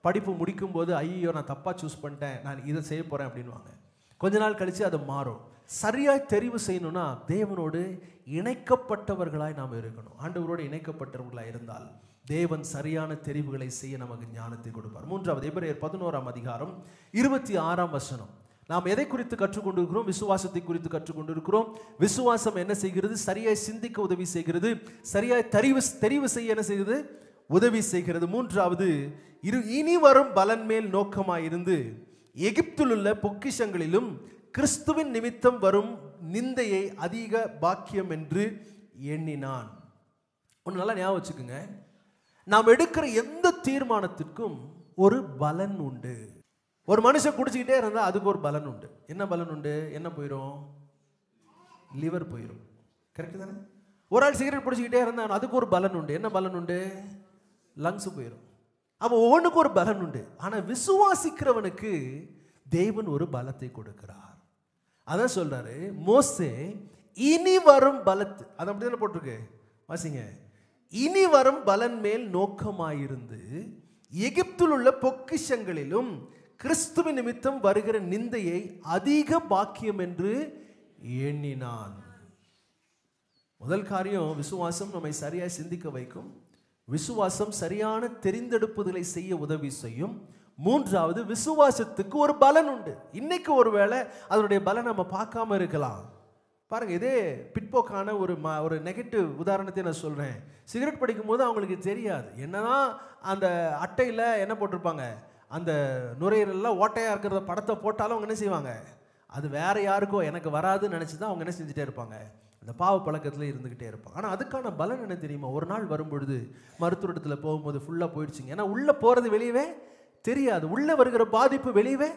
படிப்பு முடிக்கும் போது ஐயோ நான் தப்பாக சூஸ் பண்ணிட்டேன், நான் இதை செய்ய போகிறேன் அப்படின்வாங்க. கொஞ்ச நாள் கழித்து அது மாறும். சரியாய் தெரிவு செய்யணும்னா தேவனோடு இணைக்கப்பட்டவர்களாய் நாம் இருக்கணும். ஆண்டவரோடு இணைக்கப்பட்டவர்களாய் இருந்தால் தேவன் சரியான தெரிவுகளை செய்ய நமக்கு ஞானத்தை கொடுப்பார். மூன்றாவது எபிரேயர் 11ஆம் அதிகாரம் 26ஆம் வசனம். நாம் எதை குறித்து கற்றுக்கொண்டிருக்கிறோம்? விசுவாசத்தை குறித்து கற்றுக்கொண்டிருக்கிறோம். விசுவாசம் என்ன செய்கிறது? சரியாய் சிந்திக்க உதவி செய்கிறது, சரியாய் தெரிவு செய்ய என்ன செய்கிறது? உதவி செய்கிறது. மூன்றாவது, இனி வரும் பலன் மேல் நோக்கமாயிருந்து எகிப்தில் உள்ள பொக்கிஷங்களிலும் கிறிஸ்துவின் நிமித்தம் வரும் நிந்தையை அதிக பாக்கியம் என்று எண்ணினான். ஒன்று நல்லா ஞாபகம் வச்சுக்கோங்க, நாம் எடுக்கிற எந்த தீர்மானத்திற்கும் ஒரு பலன் உண்டு. ஒரு மனுஷன் குடிச்சுக்கிட்டே இருந்தால் அதுக்கு ஒரு பலன் உண்டு. என்ன பலன் உண்டு? என்ன போயிடும்? லிவர் போயிடும். கரெக்டு தானே? ஒரு ஆள் சிகரெட் பிடிச்சிக்கிட்டே இருந்தால் அதுக்கு ஒரு பலன் உண்டு. என்ன பலன் உண்டு? லங்ஸ் போயிடும். அப்போ ஒவ்வொன்றுக்கு ஒரு பலன் உண்டு. ஆனால் விசுவாசிக்கிறவனுக்கு தேவன் ஒரு பலத்தை கொடுக்கிறார். அதான் சொல்றாரு, மோசே இனி வரும் பலத்து, அது அப்படிதானே போட்டிருக்கு, வாசிங்க. இனி வரும் பலன் மேல் நோக்கமாயிருந்து எகிப்தில் உள்ள பொக்கிஷங்களிலும் கிறிஸ்துவின் நிமித்தம் வருகிற நிந்தையை அதிக பாக்கியம் என்று எண்ணினான். முதல் காரியம், விசுவாசம் நம்மை சரியாய் சிந்திக்க வைக்கும். விசுவாசம் சரியான தெரிந்தெடுப்புதலை செய்ய உதவி செய்யும். மூன்றாவது, விசுவாசத்துக்கு ஒரு பலன் உண்டு. இன்னைக்கு ஒருவேளை அதனுடைய பலன் நம்ம பார்க்காம இருக்கலாம். பாருங்க, இதே பிற்போக்கான ஒரு நெகட்டிவ் உதாரணத்தை நான் சொல்றேன். சிகரெட் படிக்கும் போது அவங்களுக்கு தெரியாது, என்னதான் அந்த அட்டையில் என்ன போட்டிருப்பாங்க, அந்த நுரையீரல்லாம் ஓட்டையா இருக்கிற படத்தை போட்டாலும் அவங்க என்ன செய்வாங்க, அது வேற யாருக்கோ எனக்கு வராதுன்னு நினைச்சு தான் அவங்க என்ன செஞ்சுட்டே இருப்பாங்க, அந்த பாவ பழக்கத்தில் இருந்துக்கிட்டே இருப்பாங்க. ஆனால் அதுக்கான பலன் என்ன தெரியுமா? ஒரு நாள் வரும்பொழுது மருத்துவத்தில் போகும்போது ஃபுல்லாக போயிடுச்சுங்க. ஏன்னா உள்ளே போகிறது வெளியவே தெரியாது, உள்ளே வருகிற பாதிப்பு வெளியவே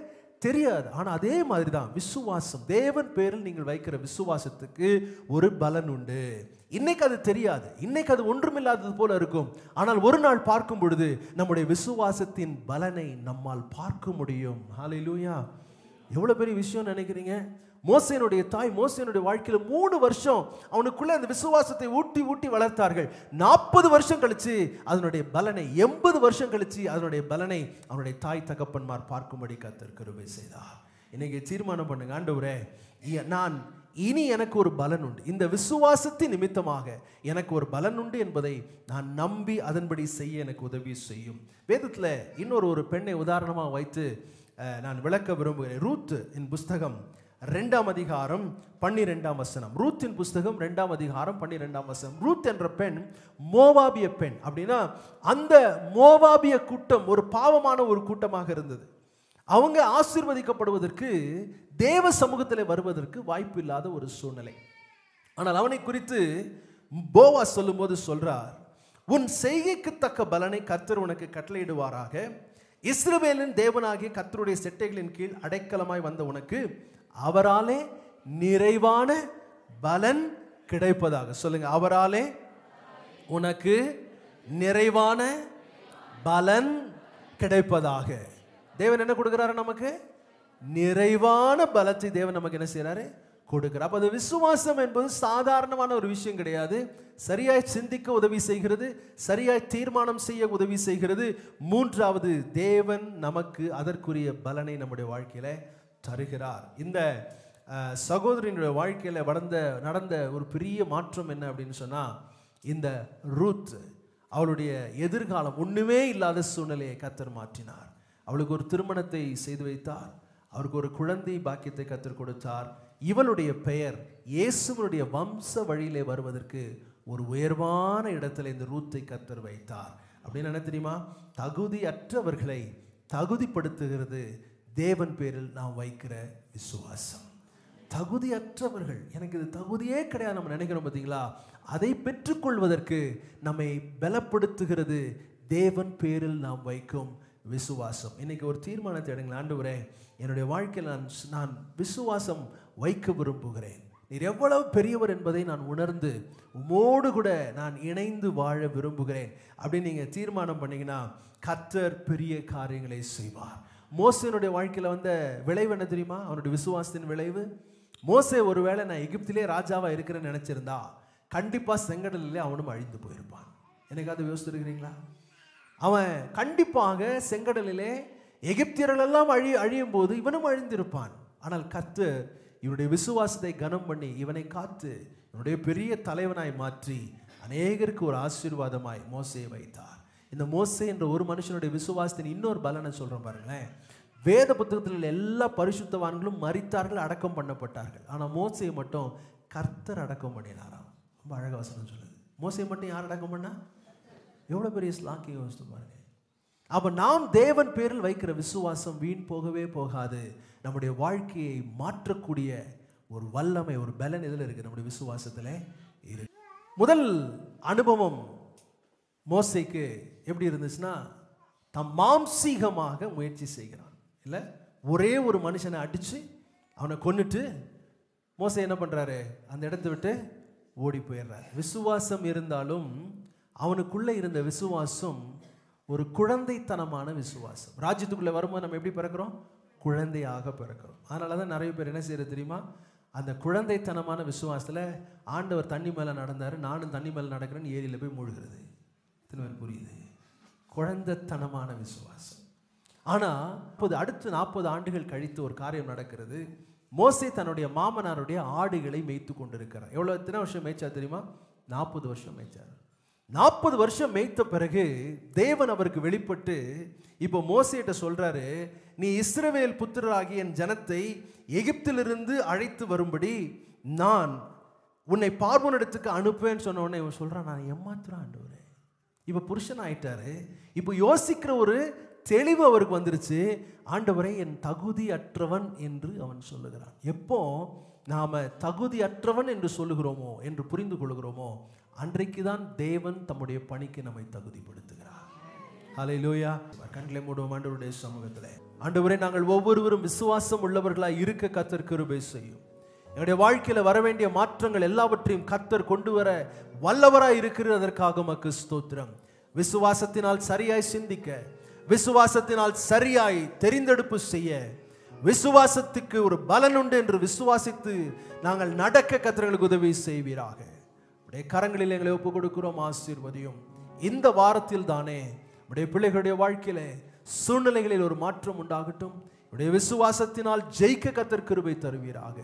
தெரியாது. ஆனால் அதே மாதிரி தான் விசுவாசம், தேவன் பேரில் நீங்கள் வைக்கிற விசுவாசத்துக்கு ஒரு பலன் உண்டு. இன்னைக்கு அது தெரியாது, இன்னைக்கு அது ஒன்றுமில்லாதது போல இருக்கும். ஆனால் ஒரு நாள் பார்க்கும் பொழுது நம்முடைய விசுவாசத்தின் பலனை நம்மால் பார்க்க முடியும். ஹல்லேலூயா! எவ்வளோ பெரிய விஷயம் நினைக்கிறீங்க? மோசேனுடைய தாய் மோசேனுடைய வாழ்க்கையில் 3 வருஷம் அவனுக்குள்ளே அந்த விசுவாசத்தை ஊட்டி ஊட்டி வளர்த்தார்கள். 40 வருஷம் கழிச்சு அதனுடைய பலனை, 80 வருஷம் கழிச்சு அதனுடைய பலனை அவனுடைய தாய் தகப்பன்மார் பார்க்கும்படி கர்த்தர் கிருபை செய்தார். இன்னைக்கு தீர்மானம் பண்ணுங்க, ஆண்டவரே நான் இனி எனக்கு ஒரு பலன் உண்டு, இந்த விசுவாசத்தின் நிமித்தமாக எனக்கு ஒரு பலன் உண்டு என்பதை நான் நம்பி அதன்படி செய்ய எனக்கு உதவி செய்யும். வேதத்தில் இன்னொரு பெண்ணை உதாரணமாக வைத்து நான் விளக்க விரும்புகிறேன். ரூத் இன் புஸ்தகம் 2ஆம் அதிகாரம் 12ஆம் வசனம். ரூத்தின் புஸ்தகம் 2ஆம் அதிகாரம் 12ஆம் வசனம். ரூத் என்ற பெண் மோவாபிய பெண். அப்படின்னா அந்த மோவாபிய கூட்டம் ஒரு பாவமான ஒரு கூட்டமாக இருந்தது. அவங்க ஆசீர்வதிக்கப்படுவதற்கு தேவ சமூகத்தில் வருவதற்கு வாய்ப்பு இல்லாத ஒரு சூழ்நிலை. ஆனால் அவனை குறித்து போவாஸ் சொல்லும்போது சொல்றார், உன் செய்கைக்கு தக்க பலனை கர்த்தர் உனக்கு கட்டளையிடுவாராக. இஸ்ரவேலின் தேவனாகிய கர்த்தருடைய செட்டைகளின் கீழ் அடைக்கலமாய் வந்த உனக்கு அவராலே நிறைவான பலன் கிடைப்பதாக. சொல்லுங்க, அவராலே உனக்கு நிறைவான பலன் கிடைப்பதாக. தேவன் என்ன கொடுக்கிறாரு? நமக்கு நிறைவான பலத்தை தேவன் நமக்கு என்ன செய்யறாரு? கொடுக்கிறார். அப்ப அது விசுவாசம் என்பது சாதாரணமான ஒரு விஷயம் கிடையாது. சரியாய் சிந்திக்க உதவி செய்கிறது, சரியாய் தீர்மானம் செய்ய உதவி செய்கிறது. மூன்றாவது, தேவன் நமக்கு அதற்குரிய பலனை நம்முடைய வாழ்க்கையில தருகிறார். இந்த சகோதரியினுடைய வாழ்க்கையில நடந்த ஒரு பெரிய மாற்றம் என்ன அப்படின்னு சொன்னா, இந்த ரூத் அவளுடைய எதிர்காலம் ஒண்ணுமே இல்லாத சூழ்நிலையை கர்த்தர் மாற்றினார். அவளுக்கு ஒரு திருமணத்தை செய்து வைத்தார். அவருக்கு ஒரு குழந்தை பாக்கியத்தை கர்த்தர் கொடுத்தார். இவளுடைய பெயர் இயேசுவினுடைய வம்ச வழியிலே வருவதற்கு ஒரு உயர்வான இடத்துல இந்த ரூத்தை கர்த்தர் வைத்தார். அப்படின்னு என்ன தெரியுமா? தகுதியற்றவர்களை தகுதிப்படுத்துகிறது தேவன் பேரில் நாம் வைக்கிற விசுவாசம். தகுதியற்றவர்கள், எனக்கு இது தகுதியே கிடையாது நம்ம நினைக்கிறோம் பார்த்தீங்களா? அதை பெற்றுக்கொள்வதற்கு நம்மை பலப்படுத்துகிறது தேவன் பேரில் நாம் வைக்கும் விசுவாசம். இன்னைக்கு ஒரு தீர்மானத்தை எடுங்களேன். ஆண்டவரே, என்னுடைய வாழ்க்கையில் நான் விசுவாசம் வைக்க விரும்புகிறேன். நீர் எவ்வளவு பெரியவர் என்பதை நான் உணர்ந்து உமோடு கூட நான் இணைந்து வாழ விரும்புகிறேன் அப்படின்னு நீங்கள் தீர்மானம் பண்ணீங்கன்னா கர்த்தர் பெரிய காரியங்களை செய்வார். மோசேனுடைய வாழ்க்கையில் வந்த விளைவு என்ன தெரியுமா? அவனுடைய விசுவாசத்தின் விளைவு. மோசே ஒருவேளை நான் எகிப்திலே ராஜாவா இருக்கிறேன்னு நினைச்சிருந்தா கண்டிப்பா செங்கடலிலே அவனும் அழிந்து போயிருப்பான். எனக்கு அது யோசிச்சிருக்கிறீங்களா? அவன் கண்டிப்பாக செங்கடலிலே எகிப்தியர்கள் எல்லாம் அழியும் போது இவனும் அழிந்திருப்பான். ஆனால் கர்த்தர் இவனுடைய விசுவாசத்தை கனம் பண்ணி இவனை காத்து இவனுடைய பெரிய தலைவனாய் மாற்றி அநேகருக்கு ஒரு ஆசீர்வாதமாய் மோசேயை வைத்தார். இந்த மோசே என்ற ஒரு மனுஷனுடைய விசுவாசத்தின் இன்னொரு பலனை சொல்றேன் பாருங்களேன். வேத புத்தகத்தில் எல்லா பரிசுத்தவான்களும் மரித்தார்கள், அடக்கம் பண்ணப்பட்டார்கள். ஆனால் மோசேயை மட்டும் கர்த்தர் அடக்கம் பண்ணினாராம். ரொம்ப அழக வசனம் சொல்லுது. மோசேயை மட்டும் யார் அடக்கம் பண்ணா? எவ்வளோ பெரிய ஸ்லாக்கியம் யோசித்து பாருங்க. அப்போ நாம் தேவன் பேரில் வைக்கிற விசுவாசம் வீண் போகவே போகாது. நம்முடைய வாழ்க்கையை மாற்றக்கூடிய ஒரு வல்லமை, ஒரு பலன் இதில் இருக்கு, நம்முடைய விசுவாசத்தில் இருக்கு. முதல் அனுபவம் மோசேக்கு எப்படி இருந்துச்சுன்னா, தம் மாம்சீகமாக முயற்சி செய்கிறான். இல்லை, ஒரே ஒரு மனுஷனை அடித்து அவனை கொன்னுட்டு மோசே என்ன பண்ணுறாரு? அந்த இடத்த விட்டு ஓடி போயிடுறாரு. விசுவாசம் இருந்தாலும் அவனுக்குள்ளே இருந்த விசுவாசம் ஒரு குழந்தைத்தனமான விசுவாசம். ராஜ்யத்துக்குள்ளே வரும்போது நம்ம எப்படி பிறக்கிறோம்? குழந்தையாக பிறக்கிறோம். அதனால தான் நிறைய பேர் என்ன செய்யறது தெரியுமா? அந்த குழந்தைத்தனமான விசுவாசத்தில் ஆண்டவர் தண்ணி மேலே நடந்தார், நானும் தண்ணி மேலே நடக்கிறேன்னு ஏரியில் போய் மூழ்கிறது. புரியுது? குழந்தைத்தனமான விசுவாசம். ஆனால் அடுத்து 40 ஆண்டுகள் கழித்து ஒரு காரியம் நடக்கிறது. மோசே தன்னுடைய மாமனாருடைய ஆடுகளை மேய்த்து கொண்டிருக்கிறார். எத்தனை வருஷம் மேய்ச்சா தெரியுமா? 40 வருஷம் மேய்ச்சார். 40 வருஷம் மேய்த்த பிறகு தேவன் அவருக்கு வெளிப்பட்டு இப்போ மோசேட்ட சொல்றாரு, நீ இஸ்ரவேல் புத்திரராகிய என் ஜனத்தை எகிப்திலிருந்து அழைத்து வரும்படி நான் உன்னை பார்வோனிடத்துக்கு அனுப்புவேன்னு சொன்ன உடனே இவன் சொல்றான், நான் ஏமாத்துறேன் ஆண்டவரே. இப்போ புருஷன் ஆயிட்டாரு. இப்போ யோசிக்கிற ஒரு தெளிவு அவருக்கு வந்துருச்சு. ஆண்டவரே, என் தகுதி அற்றவன் என்று அவன் சொல்லுகிறான். எப்போ நாம தகுதி அற்றவன் என்று சொல்லுகிறோமோ, என்று புரிந்து கொள்கிறோமோ, அன்றைக்கு தான் தேவன் தம்முடைய பணிக்கு நம்மை தகுதிப்படுத்துகிறார். ஹல்லேலூயா. கண்களை மூடுவோம் ஆண்டவருடைய சமூகத்தில். ஆண்டவரே, நாங்கள் ஒவ்வொருவரும் விசுவாசம் உள்ளவர்களாய் இருக்க கர்த்தர் கிருபை செய்யும். எங்களுடைய வாழ்க்கையில வர வேண்டிய மாற்றங்கள் எல்லாவற்றையும் கர்த்தர் கொண்டு வர வல்லவராய் இருக்கிறதற்காக உமக்கு ஸ்தோத்திரம். விசுவாசத்தினால் சரியாய் சிந்திக்க, விசுவாசத்தினால் சரியாய் தெரிந்தெடுப்பு செய்ய, விசுவாசத்துக்கு ஒரு பலன் உண்டு என்று விசுவாசித்து நாங்கள் நடக்க கர்த்தர்களுக்கு உதவி செய்வீராக. உடைய கரங்களில் எங்களை ஒப்பு கொடுக்கிறோம், ஆசீர்வதியும். இந்த வாரத்தில் தானே உடைய பிள்ளைகளுடைய வாழ்க்கையில சூழ்நிலைகளில் ஒரு மாற்றம் உண்டாகட்டும். உடைய விசுவாசத்தினால் ஜெயிக்க கர்த்தர் கிருபை தருவீராக.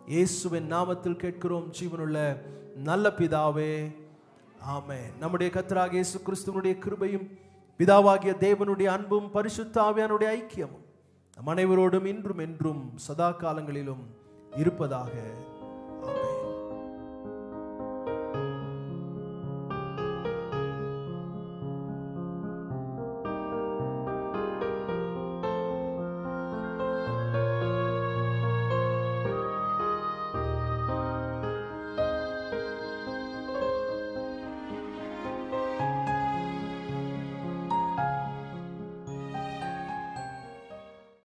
இயேசுவின் நாமத்தில் கேட்கிறோம் ஜீவனுள்ள நல்ல பிதாவே, ஆமென். நம்முடைய கர்த்தராகிய இயேசு கிறிஸ்துவினுடைய கிருபையும் பிதாவாகிய தேவனுடைய அன்பும் பரிசுத்த ஆவியானுடைய ஐக்கியமும் நம் அனைவரோடும் இன்றும் என்றும் சதா காலங்களிலும் இருப்பதாக.